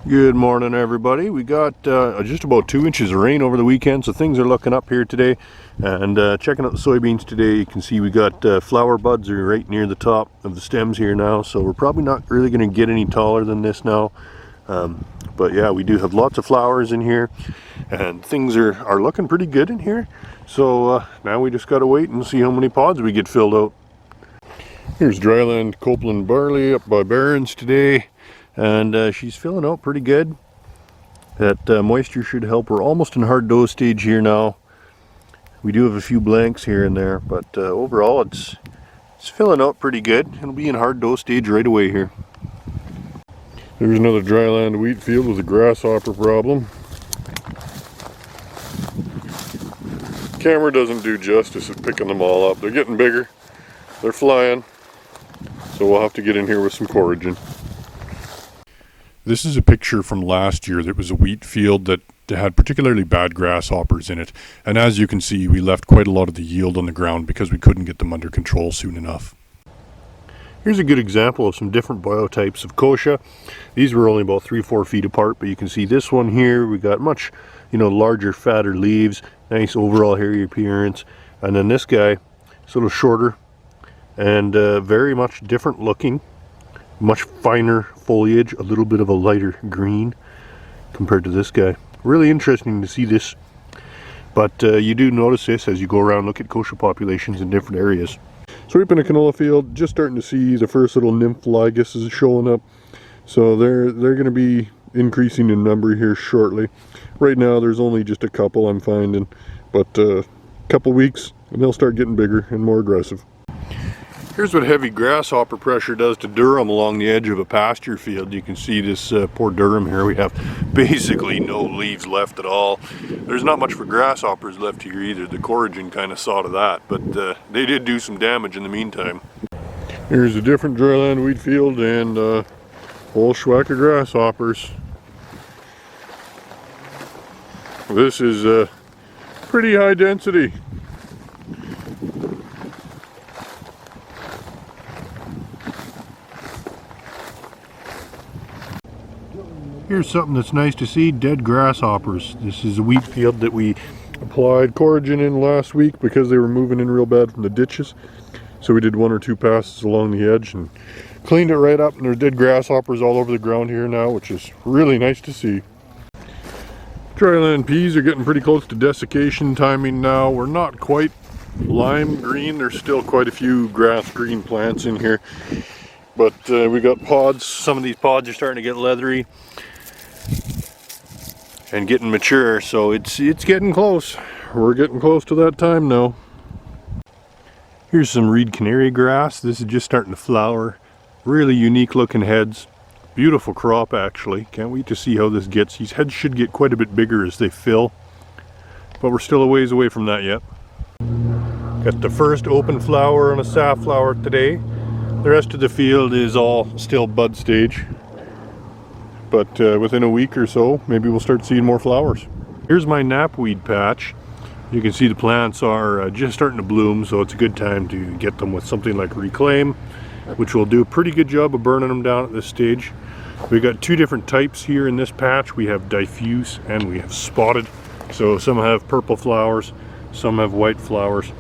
Good morning, everybody. We got just about 2 inches of rain over the weekend, so things are looking up here today. And checking out the soybeans today, you can see we got flower buds are right near the top of the stems here now, so we're probably not really going to get any taller than this now. But yeah, we do have lots of flowers in here, and things are looking pretty good in here. So now we just got to wait and see how many pods we get filled out. Here's dryland Copeland barley up by Barron's today. And she's filling out pretty good. That moisture should help. We're almost in hard dough stage here now. We do have a few blanks here and there, but overall it's filling out pretty good. It'll be in hard dough stage right away here. There's another dryland wheat field with a grasshopper problem. Camera doesn't do justice at picking them all up. They're getting bigger. They're flying. So we'll have to get in here with some coragen. This is a picture from last year. There was a wheat field that had particularly bad grasshoppers in it. And as you can see, we left quite a lot of the yield on the ground because we couldn't get them under control soon enough. Here's a good example of some different biotypes of kochia. These were only about 3-4 feet apart, but you can see this one here, we got much, larger, fatter leaves, nice overall hairy appearance. And then this guy, it's a little shorter and very much different looking. Much finer foliage, a little bit of a lighter green compared to this guy. Really interesting to see this, but you do notice this as you go around, look at kochia populations in different areas. Sweeping a canola field, just starting to see the first little nymph lyguses showing up, so they're going to be increasing in number here shortly. Right now there's only just a couple I'm finding, but a couple weeks and they'll start getting bigger and more aggressive. Here's what heavy grasshopper pressure does to durum along the edge of a pasture field. You can see this poor durum here. We have basically no leaves left at all. There's not much for grasshoppers left here either. The coragen kind of saw to that, but they did do some damage in the meantime. Here's a different dryland wheat field and a whole schwack of grasshoppers. This is pretty high density. Here's something that's nice to see, dead grasshoppers. This is a wheat field that we applied coragen in last week because they were moving in real bad from the ditches. So we did 1 or 2 passes along the edge and cleaned it right up, and there's dead grasshoppers all over the ground here now, which is really nice to see. Dryland peas are getting pretty close to desiccation timing now. We're not quite lime green. There's still quite a few grass green plants in here. But we got pods. Some of these pods are starting to get leathery and getting mature, so it's getting close. We're getting close to that time now. Here's some reed canary grass. This is just starting to flower. Really unique looking heads. Beautiful crop actually. Can't wait to see how this gets. These heads should get quite a bit bigger as they fill, but we're still a ways away from that yet. Got the first open flower on a safflower today. The rest of the field is all still bud stage. But within a week or so, maybe we'll start seeing more flowers. Here's my knapweed patch. You can see the plants are just starting to bloom, so it's a good time to get them with something like Reclaim, which will do a pretty good job of burning them down at this stage. We've got 2 different types here in this patch. We have diffuse and we have spotted. So some have purple flowers, some have white flowers.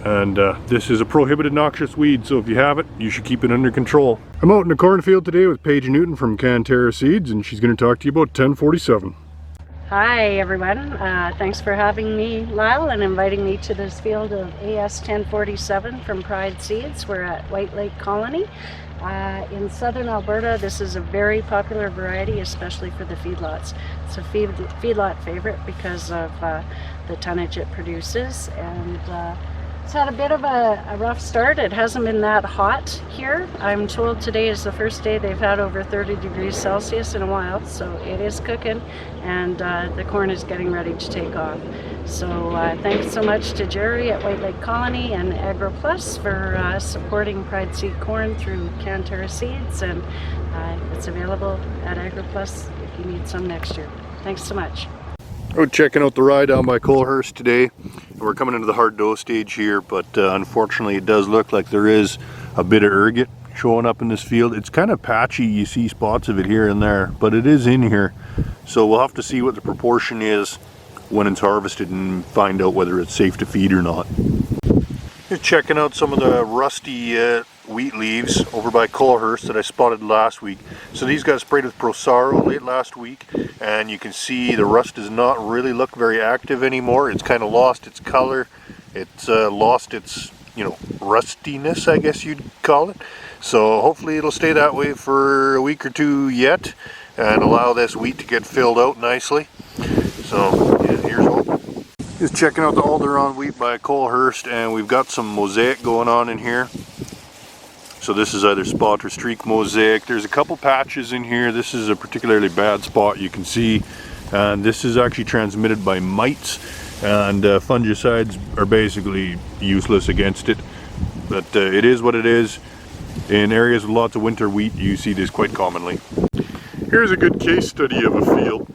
And this is a prohibited noxious weed, so if you have it, you should keep it under control. I'm out in the cornfield today with Paige Newton from Cantera Seeds, and she's going to talk to you about 1047. Hi everyone, thanks for having me, Lyle, and inviting me to this field of AS 1047 from Pride Seeds. We're at White Lake Colony. In southern Alberta, this is a very popular variety, especially for the feedlots. It's a feedlot favorite because of the tonnage it produces, and it's had a bit of a rough start. It hasn't been that hot here. I'm told today is the first day they've had over 30 degrees Celsius in a while, so it is cooking, and the corn is getting ready to take off. So thanks so much to Jerry at White Lake Colony and AgroPlus for supporting Pride Seed corn through Cantera Seeds, and it's available at AgroPlus if you need some next year. Thanks so much. We're checking out the rye down by Colehurst today. We're coming into the hard dough stage here, but unfortunately it does look like there is a bit of ergot showing up in this field. It's kind of patchy, you see spots of it here and there, but it is in here. So we'll have to see what the proportion is when it's harvested and find out whether it's safe to feed or not. Just checking out some of the rusty wheat leaves over by Colhurst that I spotted last week. So these got sprayed with Prosaro late last week, and you can see the rust does not really look very active anymore. It's kind of lost its color. It's lost its, rustiness, I guess you'd call it. So hopefully it'll stay that way for a week or two yet and allow this wheat to get filled out nicely. So yeah, here's hope. Just checking out the Alderon wheat by Colhurst, and we've got some mosaic going on in here. So this is either spot or streak mosaic. There's a couple patches in here. This is a particularly bad spot, you can see. And this is actually transmitted by mites, and fungicides are basically useless against it. But it is what it is. In areas with lots of winter wheat, you see this quite commonly. Here's a good case study of a field.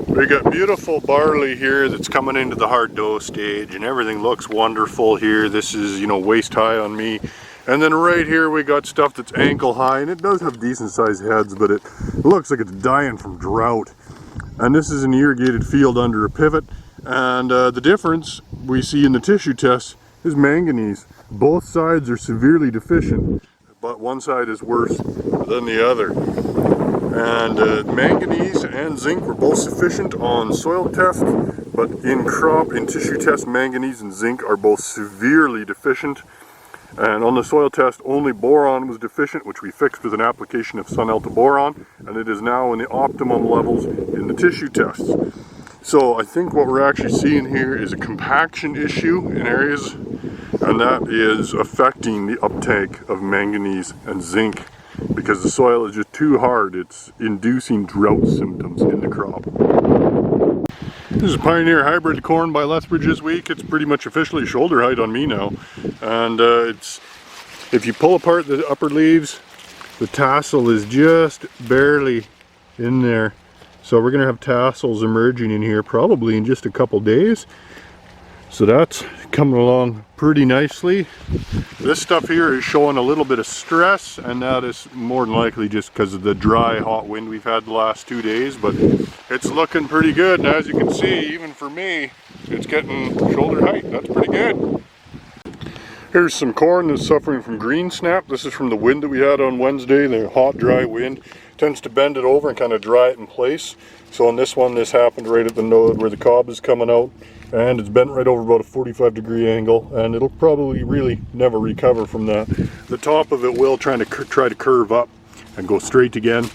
We got beautiful barley here that's coming into the hard dough stage, and everything looks wonderful here. This is, waist high on me. And then right here we got stuff that's ankle high, and it does have decent sized heads, but it looks like it's dying from drought. And this is an irrigated field under a pivot, and the difference we see in the tissue test is manganese. Both sides are severely deficient, but one side is worse than the other. And manganese and zinc were both sufficient on soil test, but in crop, in tissue test, manganese and zinc are both severely deficient. And on the soil test, only boron was deficient, which we fixed with an application of Sun-Alta boron, and it is now in the optimum levels in the tissue tests. So I think what we're actually seeing here is a compaction issue in areas, and that is affecting the uptake of manganese and zinc, because the soil is just too hard. It's inducing drought symptoms in the crop. This is Pioneer Hybrid corn by Lethbridge this week. It's pretty much officially shoulder height on me now. And if you pull apart the upper leaves, the tassel is just barely in there. So we're going to have tassels emerging in here probably in just a couple days. So that's coming along pretty nicely. This stuff here is showing a little bit of stress, and that is more than likely just because of the dry, hot wind we've had the last 2 days, but it's looking pretty good. And as you can see, even for me, it's getting shoulder height. That's pretty good. Here's some corn that's suffering from green snap. This is from the wind that we had on Wednesday. The hot, dry wind tends to bend it over and kind of dry it in place. So on this one, this happened right at the node where the cob is coming out, and it's bent right over about a 45-degree angle, and it'll probably really never recover from that. The top of it will try to curve up and go straight again.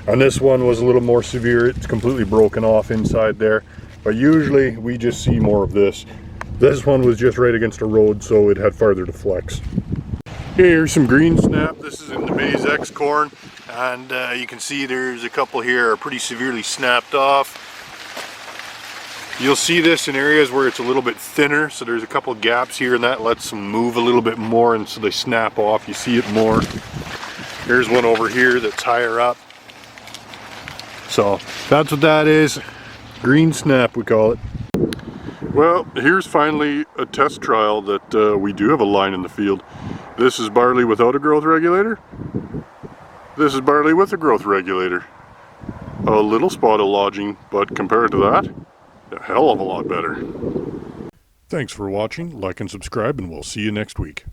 And this one was a little more severe. It's completely broken off inside there, but usually we just see more of this. This one was just right against a road, so it had farther to flex. Here's some green snap. This is in the Maize X corn, and you can see there's a couple here are pretty severely snapped off. You'll see this in areas where it's a little bit thinner, so there's a couple gaps here, and that lets them move a little bit more, and so they snap off. You see it more. Here's one over here that's higher up. So that's what that is. Green snap, we call it. Well, here's finally a test trial that we do have a line in the field. This is barley without a growth regulator. This is barley with a growth regulator. A little spot of lodging, but compared to that, a hell of a lot better. Thanks for watching, like and subscribe, and we'll see you next week.